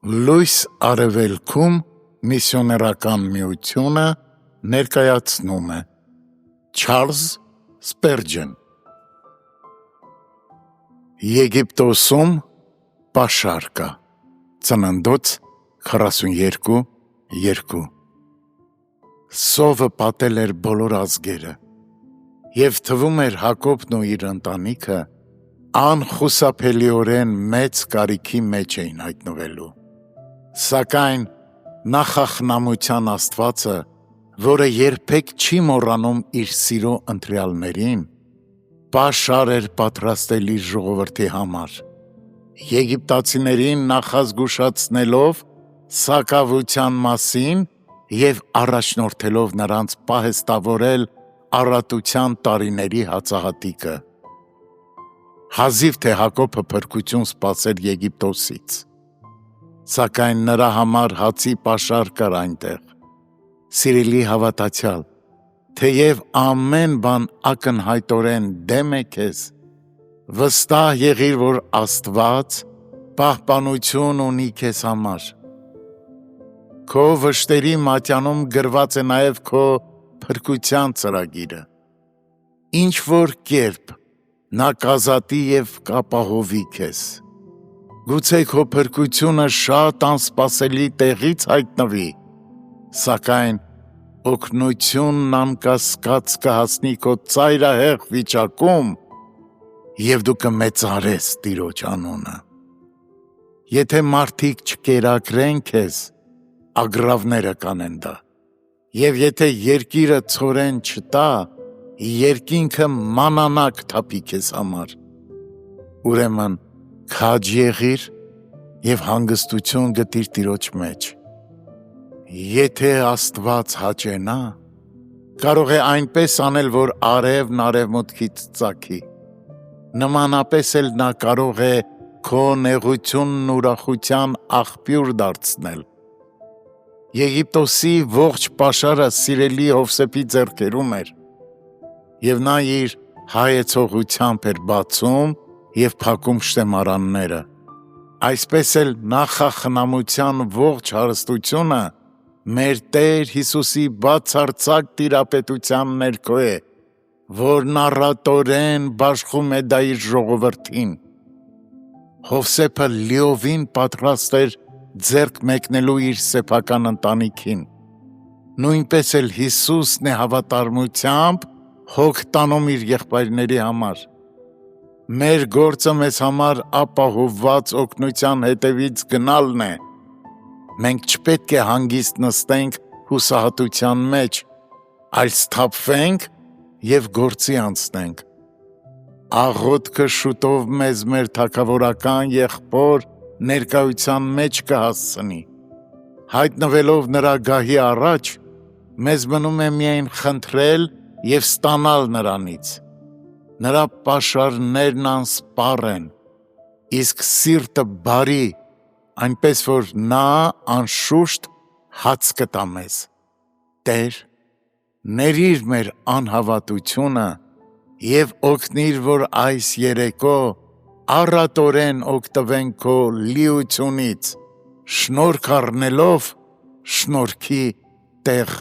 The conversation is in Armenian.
Լույս արևելքում միսիոներական միությունը ներկայացնում է Չարլզ Սպերջեն Եգիպտոսում պաշար կա Ծննդոց 42:2 Սովը պատել էր բոլոր ազգերը և թվում էր Հակոբն ու իր ընտանիքը անխուսափելիորեն մեծ կարիքի մեջ էին հայտնվելու Սակայն նախախնամության Աստվածը, որը երբեք չի մոռանում իր սիրո ընտրյալներին, պաշար էր պատրաստել իր ժողովրդի համար, եգիպտացիներին նախազգուշացնելով սակավության մասին և առաջնորդելով նրանց պահեստավորել առատության տարիների հացահատիկը։ Հազիվ թե Հակոբը փրկություն սպասեր Եգիպտոսից, սակայն նրա համար հացի պաշար կար այնտեղ։ Սիրելի հավատացյալ, թեև ամեն բան ակնհայտորեն դեմ է քեզ, վստահ եղիր, որ Աստված պահպանություն ունի քեզ համար։ Քո վշտերի մատյանում գրված է նաև քո փրկության ծրագիրը։ Ինչ-որ կերպ նա կազատի և կապահովի քեզ։ Գուցե քո փրկությունը շատ անսպասելի տեղից հայտնվի, սակայն օգնությունն անկասկած կհասնի քո ծայրահեղ վիճակում և դու կմեծարես Տիրոջ անունը։ Եթե մարդիկ չկերակրեն քեզ, ագռավները կանեն դա, և եթե երկիրը ցորեն չտա, երկինքը մանանակ թափի քեզ համար։ Ուրեմն քաջ եղիր և հանգստություն գտիր Տիրոջ մեջ։ Եթե Աստված հաճենա, կարող է այնպես անել, որ արևն արևմուտքից ծագի։ Նմանապես էլ նա կարող է քո նեղությունն ուրախության աղբյուր դարձնել։ Եգիպտոսի ողջ պաշարը սիրելի Հովսեփի ձեռքերում էր, և նա իր հայեցողությամբ էր բացում և փակում շտեմարանները։ Այսպես էլ նախախնամության ողջ հարստությունը մեր Տեր Հիսուսի բացարձակ տիրապետության ներքո է, որն առատորեն բաշխում է դա իր ժողովրդին։ Հովսեփը լիովին պատրաստ էր ձեռք մեկնելու իր սեփական ընտանիքին։ Նույնպես էլ Հիսուսն է հավատարմությամբ հոգ տանում իր եղբայրների համար։ Մեր գործը մեզ համար ապահովված օգնության հետևից գնալն է։ Մենք չպետք է հանգիստ նստենք հուսահատության մեջ, այլ սթափվենք և գործի անցնենք։ Աղոթքը շուտով մեզ մեր թագավորական եղբոր ներկայության մեջ կհասցնի։ Հայտնվելով նրա գահի առաջ, մեզ մնում է միայն խնդրել և ստանալ նրանից։ Նրա պաշարներն անսպառ են, իսկ սիրտը բարի, այնպես որ նա անշուշտ հաց կտա մեզ։ Տեր, ներիր մեր անհավատությունը և օգնիր, որ այս երեկո առատորեն օգտվենք քո լիությունից, շնորհք առնելով շնորհքի տեղ